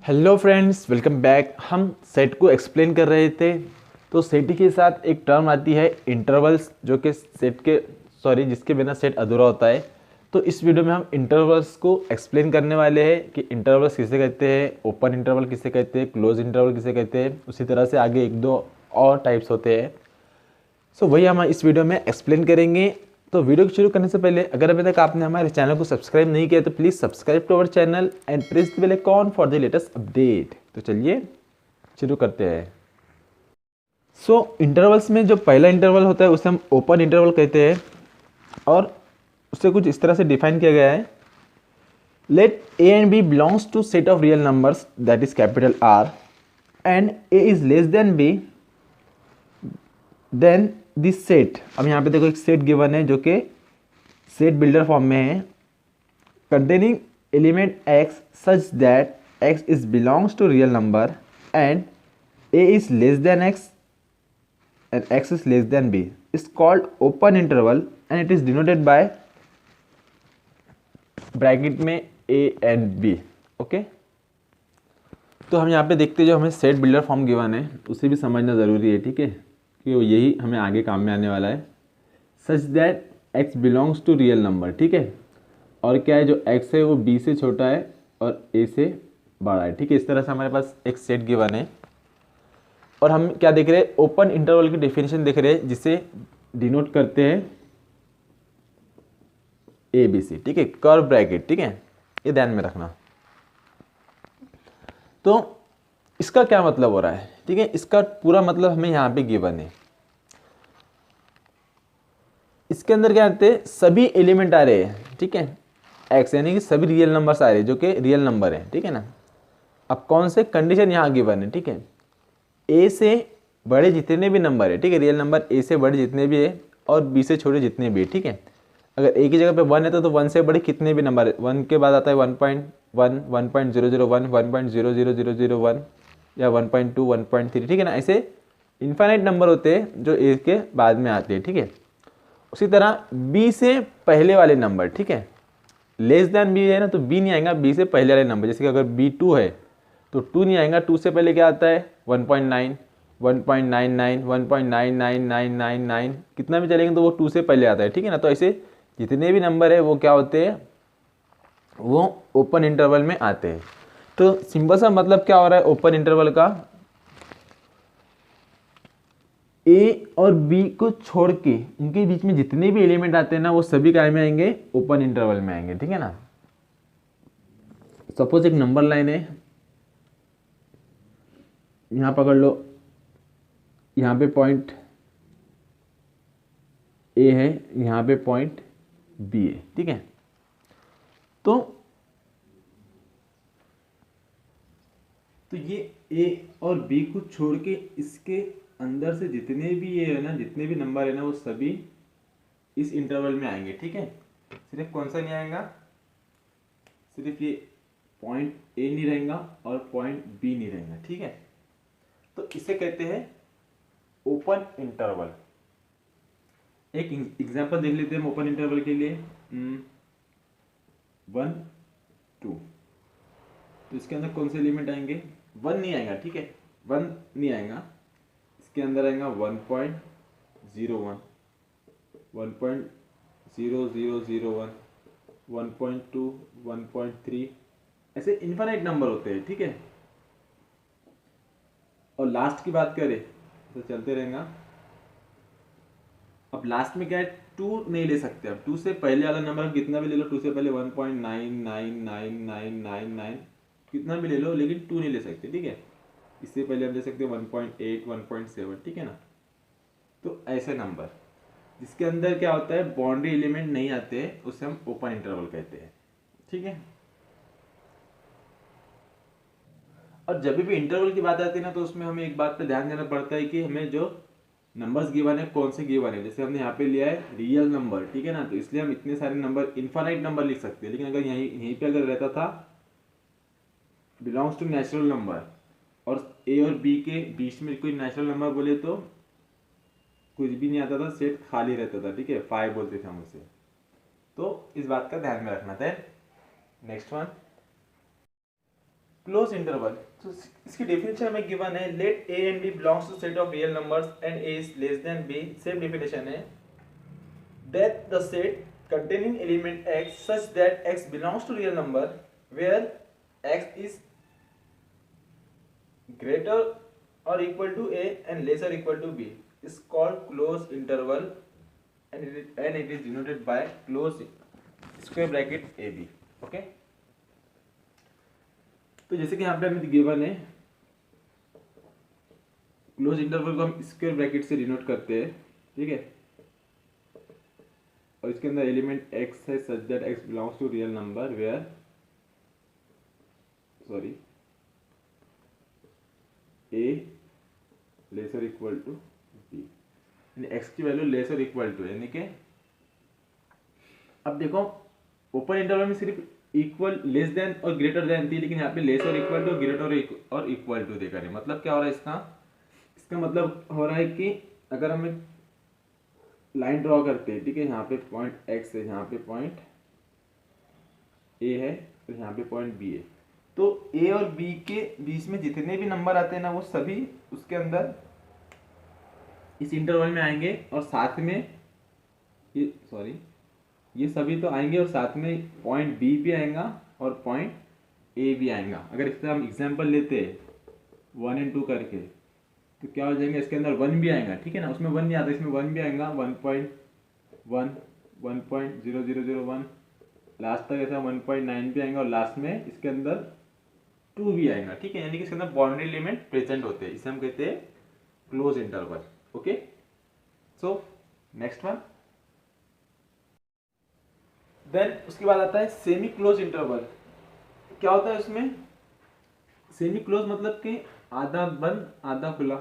Hello friends, welcome back. हम set को explain कर रहे थे। तो सेट के साथ एक टर्म आती है इंटरवल्स, जो कि सेट के जिसके बिना सेट अधूरा होता है। तो इस वीडियो में हम इंटरवल्स को एक्सप्लेन करने वाले हैं कि इंटरवल्स किसे कहते हैं, ओपन इंटरवल किसे कहते हैं, क्लोज इंटरवल किसे कहते हैं। उसी तरह से आगे एक दो और टाइप्स होते हैं। सो वही हम इस वीडियो में एक्सप्लेन करेंगे। तो वीडियो को शुरू करने से पहले अगर अभी तक आपने हमारे चैनल को सब्सक्राइब नहीं किया तो please subscribe to our channel and press the bell icon for the latest update. तो चलिए शुरू करते हैं। इंटरवल्स में जो पहला इंटरवल होता है उसे हम ओपन इंटरवल कहते हैं और उसे कुछ इस तरह से डिफाइन किया गया है। Let A and B belongs to set of real numbers that is capital R and A is less than B, then this set. अब यहाँ पे देखो एक सेट गिवन है जो कि सेट बिल्डर फॉर्म में है, containing element x such that x is belongs to real number and a is less than x and x is less than b is called open interval and it is denoted by bracket में a and b। Okay, तो हम यहाँ पे देखते हैं जो हमें set builder form given है उसे भी समझना ज़रूरी है, ठीक है, क्योंकि यही हमें आगे काम में आने वाला है। Such that x belongs to real number, ठीक है, और क्या है जो x है वो b से छोटा है और a से बड़ा है, ठीक है। इस तरह से हमारे पास एक सेट गिवन है और हम क्या देख रहे हैं, ओपन इंटरवल की डेफिनेशन देख रहे हैं जिसे डिनोट करते हैं ए बी सी, ठीक है, कर्व ब्रैकेट, ठीक है, ये ध्यान में रखना। तो इसका क्या मतलब हो रहा है, ठीक है, इसका पूरा मतलब हमें यहाँ पे गिवन है। इसके अंदर क्या आते हैं, सभी एलिमेंट आ रहे हैं, ठीक है, एक्स यानी कि सभी रियल नंबर्स आ रहे हैं जो कि रियल नंबर है, ठीक है ना। अब कौन से कंडीशन यहाँ गिवन है, ठीक है, ए से बड़े जितने भी नंबर है, ठीक है, रियल नंबर ए से बड़े जितने भी है और बी से छोटे जितने भी है, ठीक है। अगर ए की जगह पे 1 है तो 1 से बड़े कितने भी नंबर है, 1 के बाद आता है 1.1, 1.001, 1.00001 या 1.2, 1.3, ठीक है ना। ऐसे इन्फाइनाइट नंबर होते हैं जो ए के बाद में आते हैं, ठीक है। उसी तरह बी से पहले वाले नंबर, ठीक है, लेस दैन बी है ना तो बी नहीं आएगा, बी से पहले वाले नंबर, जैसे कि अगर बी 2 है तो 2 नहीं आएगा, 2 से पहले क्या आता है 1.9, 1.99, 1.99999, कितना भी चलेंगे तो वो 2 से पहले आता है, ठीक है ना। तो ऐसे जितने भी नंबर है वो क्या होते हैं, वो ओपन इंटरवल में आते हैं। तो सिंपल सा मतलब क्या हो रहा है ओपन इंटरवल का, ए और बी को छोड़ के उनके बीच में जितने भी एलिमेंट आते हैं ना वो सभी काय में आएंगे, ओपन इंटरवल में आएंगे, ठीक है ना। सपोज एक नंबर लाइन है, यहां पकड़ लो, यहां पे पॉइंट ए है, यहां पे पॉइंट बी है, ठीक है। तो ये ए और बी को छोड़ के इसके अंदर से जितने भी ये है ना, जितने भी नंबर है ना वो सभी इस इंटरवल में आएंगे, ठीक है। सिर्फ कौन सा नहीं आएगा, सिर्फ ये पॉइंट ए नहीं रहेगा और पॉइंट बी नहीं रहेगा, ठीक है। तो इसे कहते हैं ओपन इंटरवल। एक एग्जांपल देख लेते हैं हम ओपन इंटरवल के लिए, 1 2। तो इसके अंदर कौन से एलिमेंट आएंगे, 1 नहीं आएगा, ठीक है, 1 नहीं आएगा, इसके अंदर आएगा 1.01, 1.0001, 1.2, 1.3, ऐसे इन्फिनिट नंबर होते हैं, ठीक है। और लास्ट की बात करें तो चलते रहेगा। अब लास्ट में क्या है, 2 नहीं ले सकते, अब 2 से पहले वाला नंबर कितना भी ले लो, 2 से पहले 1.99999 कितना भी ले लो, लेकिन 2 नहीं ले सकते, ठीक है। इससे पहले हम ले सकते हैं 1.8, 1.7, ठीक है ना। तो ऐसे नंबर जिसके अंदर क्या होता है बाउंड्री एलिमेंट नहीं आते उसे हम ओपन इंटरवल कहते हैं, ठीक है। और जब भी इंटरवल की बात आती है ना तो उसमें हमें एक बात पे ध्यान देना पड़ता है कि हमें जो नंबर्स गिवन है कौन से गिवन है। जैसे हमने यहाँ पे लिया है रियल नंबर, ठीक है ना, तो इसलिए हम इतने सारे नंबर इनफाइनाइट नंबर लिख सकते हैं। लेकिन अगर यहीं पे अगर रहता था बिलोंग्स टू नेचुरल नंबर और ए और बी के बीच में कोई नेचुरल नंबर बोले तो कुछ भी नहीं आता था, सेट खाली रहता था, ठीक है, 5 बोलते थे हम उसे। तो इस बात का ध्यान में रखना था। नेक्स्ट वन, क्लोज इंटरवल, तो इसकी डेफिनेशन हमें गिवन है, let A and B belongs to set of real numbers and A is less than B, same definition है, that the set containing element x such that x belongs to real number where x is greater or equal to a and lesser equal to b is called closed interval and it is denoted by close square bracket ab. okay, तो जैसे कि यहाँ पे हमें given है, close interval को हम square bracket से डिनोट करते हैं, ठीक है, और इसके अंदर एलिमेंट x है such that x belongs to real number where a lesser equal to b, यानी x की वैल्यू लेसर इक्वल टू, यानी कि अब देखो ओपन इंटरवल में सिर्फ इक्वल लेस देन और ग्रेटर देन थी, लेकिन यहाँ पे लेसर इक्वल टू ग्रेटर और इक्वल टू देकर है। मतलब क्या हो रहा है इसका मतलब हो रहा है कि अगर हमें लाइन ड्रॉ करते हैं, ठीक है, यहाँ पे पॉइंट x है, यहाँ पे पॉइंट a है और यहाँ पे पॉइंट b है, तो a और b के बीच में जितने भी नंबर आते हैं ना वो सभी उसके अंदर इस इंटरवल में आएंगे और साथ में ये सभी तो आएंगे और साथ में पॉइंट b भी आएगा और पॉइंट a भी आएगा। अगर इसका हम एग्जांपल लेते हैं 1 और 2 करके, तो क्या हो जाएंगे, इसके अंदर 1 भी आएगा, ठीक है ना, उसमें 1 नहीं आता, इसमें 1 भी आएगा, 1.1 1.0001 लास्ट तक ऐसा 1.9 भी आएगा और लास्ट में इसके अंदर 2 भी आएगा, ठीक है, यानी कि इसके अंदर बाउंड्री एलिमेंट प्रेजेंट होते हैं, इसे हम कहते हैं close interval. Okay, so next one, then उसके बाद आता है सेमी क्लोज इंटरवल। क्या होता है उसमें, सेमी क्लोज मतलब कि आधा बंद आधा खुला,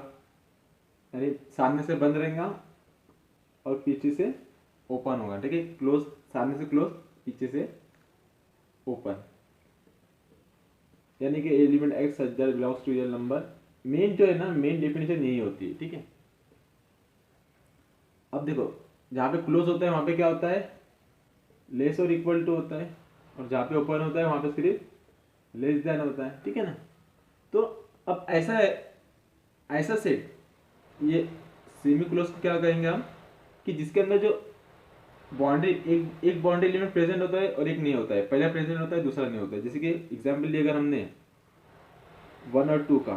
यानी सामने से बंद रहेगा और पीछे से ओपन होगा, ठीक है, क्लोज सामने से क्लोज पीछे से ओपन, यानी कि element x such that belongs to real number. Main जो है ना, मेन डेफिनेशन यही होती है, ठीक है। अब देखो जहाँ पे क्लोज होता है वहां पे क्या होता है, लेस और इक्वल टू होता है, और जहाँ पे ओपन होता है वहां पे सिर्फ लेस देन होता है, ठीक है ना। तो अब ऐसा है, ऐसा सेट, ये सेमी क्लोज को क्या कहेंगे हम, कि जिसके अंदर जो बाउंड्री एक बाउंड्री एलिमेंट प्रेजेंट होता है और एक नहीं होता है, पहला प्रेजेंट होता है दूसरा नहीं होता है। जैसे कि एग्जांपल लिया अगर हमने 1 और 2 का,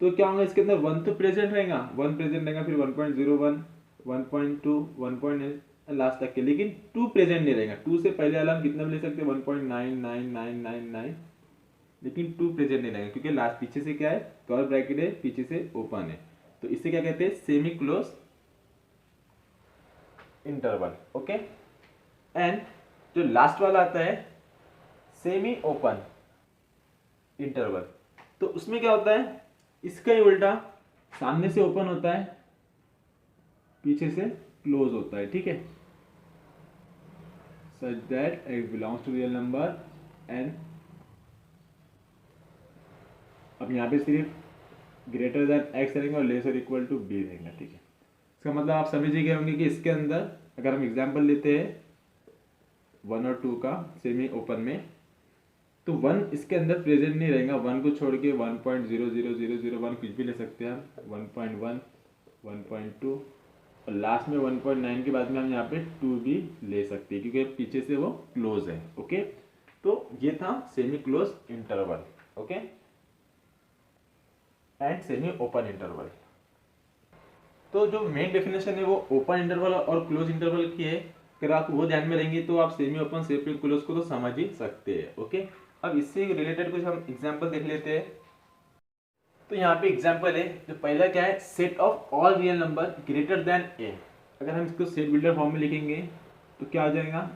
तो क्या होगा, इसके अंदर 1 तो प्रेजेंट रहेगा, 1 प्रेजेंट रहेगा, फिर 1.01 1.2 1.8 लास्ट तक के, लेकिन 2 प्रेजेंट नहीं रहेगा। 2 से पहले वाला हम कितना भी ले सकते हैं 1.99999, लेकिन 2 प्रेजेंट नहीं रहेगा क्योंकि लास्ट पीछे से क्या है, कर्व ब्रैकेट है, पीछे से ओपन है, तो इसे क्या कहते हैं, semi close interval. Okay, and जो लास्ट वाला आता है सेमी ओपन इंटरवल, तो उसमें क्या होता है, इसका ही उल्टा, सामने से ओपन होता है, पीछे से क्लोज होता है, ठीक है, such that x belongs to real number and अब यहाँ पे सिर्फ ग्रेटर देन x रहेंगे और लेसर इक्वल टू b रहेंगे, ठीक है। इसका मतलब आप समझ ही गए होंगे कि इसके अंदर अगर हम एग्जांपल लेते हैं 1 और 2 का सेमी ओपन में, तो 1 इसके अंदर प्रेजेंट नहीं रहेगा, 1 को छोड़ के 1.00001 कुछ भी ले सकते हैं हम, 1.1 1.2 और लास्ट में 1.9 के बाद में हम यहाँ पे 2 भी ले सकते हैं क्योंकि पीछे से वो क्लोज है। ओके, तो ये था semi close interval, okay, and semi open interval. तो जो मेन डेफिनेशन है वो ओपन इंटरवल और क्लोज इंटरवल की है, अगर आप वो ध्यान में रहेंगे तो आप सेमी ओपन सेमी क्लोज को तो समझ ही सकते हैं। ओके, अब इससे रिलेटेड कुछ हम एग्जांपल देख लेते हैं। तो यहाँ पे एग्जांपल है, जो पहला क्या है, set of all real number greater than a. अगर हम इसको सेट बिल्डर फॉर्म में लिखेंगे तो क्या आ जाएगा,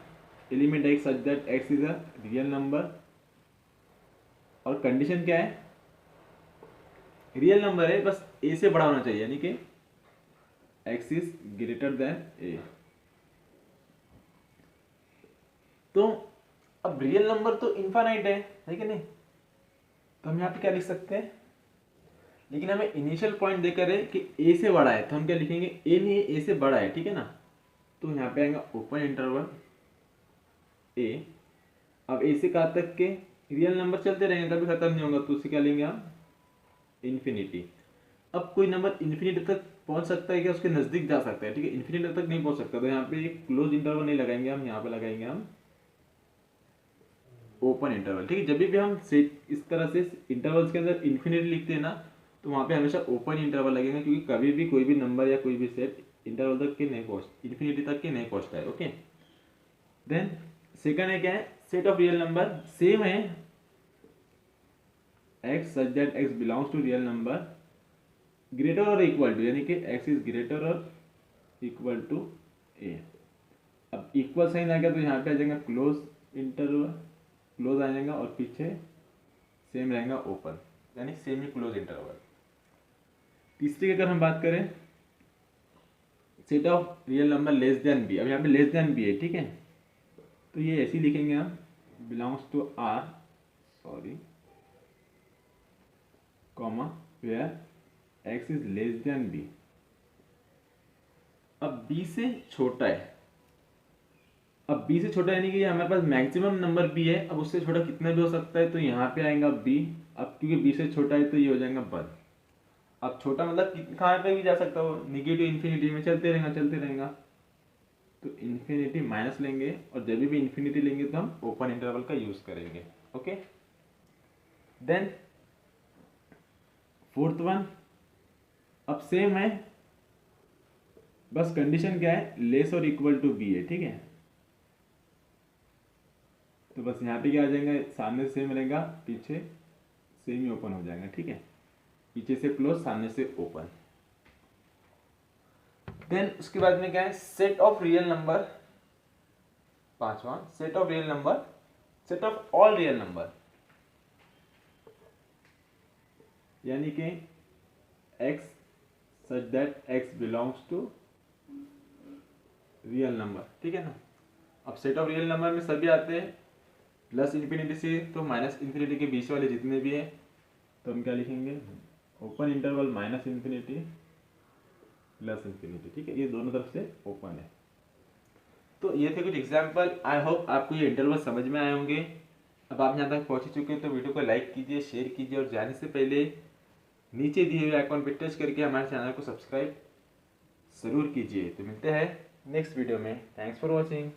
element x such that x is a real number, और कंडीशन क्या है, रियल नंबर है, बस a से बड़ा होना चाहिए, यानी कि x is greater than a। तो अब रियल नंबर तो इनफाइनाइट है कि नहीं, तो हम यहाँ पे क्या लिख सकते हैं, लेकिन हमें इनिशियल पॉइंट देकर है कि a से बड़ा है, तो हम क्या लिखेंगे, a नहीं है, a से बड़ा है, ठीक है ना। तो यहाँ पे आएगा ओपन इंटरवल a, अब a से कहाँ तक के, रियल नंबर चलते रहेंगे, कभी खत्म नहीं होगा, तो उससे क्या लेंगे हम, इन्फिनिटी। अब कोई नंबर इन्फिनिटी तक पहुंच सकता है क्या, उसके नजदीक जा सकता है, ठीक है, इन्फिनिटी तक नहीं पहुंच सकता, तो यहाँ पे एक क्लोज इंटरवल नहीं लगाएंगे हम, यहाँ पे लगाएंगे हम ओपन इंटरवल, ठीक है। जब भी हम सेट इस तरह से इंटरवल्स के अंदर इन्फिनिटी लिखते हैं ना, तो वहाँ पे हमेशा ओपन इंटरवल लगेगा, क्योंकि कभी भी कोई भी नंबर या कोई भी सेट इंटरवल तक के नहीं पहुँच इन्फिनिटी तक के नहीं पहुँचता है, ओके। देन सेकंड है क्या है, set of real number same है, x such that x belongs to real number greater और इक्वल टू, यानी कि x इज ग्रेटर और इक्वल टू a। अब इक्वल साइन आ गया तो यहाँ पे आ जाएगा क्लोज इंटरवल, क्लोज आ जाएगा, और पीछे सेम रहेगा ओपन, यानी सेमी क्लोज इंटरवल। तीसरी की अगर हम बात करें, set of real number less than B, अब यहाँ पे लेस देन बी है, ठीक है, तो ये ऐसे ही लिखेंगे हम, belongs to R, sorry, comma where X is less than B. अब b से छोटा है, अब b से छोटा यानी कि हमारे पास मैक्सिमम नंबर b है, अब उससे छोटा कितना भी हो सकता है, तो यहाँ पे आएगा b, अब क्योंकि b से छोटा है तो ये हो जाएगा 1। अब छोटा मतलब कहाँ पे भी जा सकता हो, निगेटिव इन्फिनिटी में चलते रहेगा चलते रहेगा, तो इन्फिनिटी माइनस लेंगे, और जब भी इन्फिनिटी लेंगे तो हम ओपन इंटरवल का यूज करेंगे, ओके। देन फोर्थ वन, अब सेम है, बस कंडीशन क्या है, लेस और इक्वल टू बी है, ठीक है, तो बस यहाँ पे क्या आ जाएगा, सामने सेम रहेगा, पीछे सेम ही ओपन हो जाएगा, ठीक है, पीछे से क्लोज, सामने से ओपन। देन उसके बाद में क्या है, सेट ऑफ रियल नंबर, पांचवा, set of real number, set of all real number, यानी कि x such that x belongs to real number, ठीक है ना। अब सेट ऑफ रियल नंबर में सभी आते हैं प्लस इन्फिनिटी से तो माइनस इन्फिनिटी के बीच वाले जितने भी है, तो हम क्या लिखेंगे, open interval minus infinity plus infinity, ठीक है, ये दोनों तरफ से ओपन है। तो ये थे कुछ एग्जाम्पल, आई होप आपको ये इंटरवल समझ में आए होंगे। अब आप यहाँ तक पहुँच चुके हैं तो वीडियो को लाइक कीजिए, शेयर कीजिए, और जाने से पहले नीचे दिए हुए आइकॉन पर टच करके हमारे चैनल को सब्सक्राइब जरूर कीजिए। तो मिलते हैं नेक्स्ट वीडियो में, थैंक्स फॉर वॉचिंग।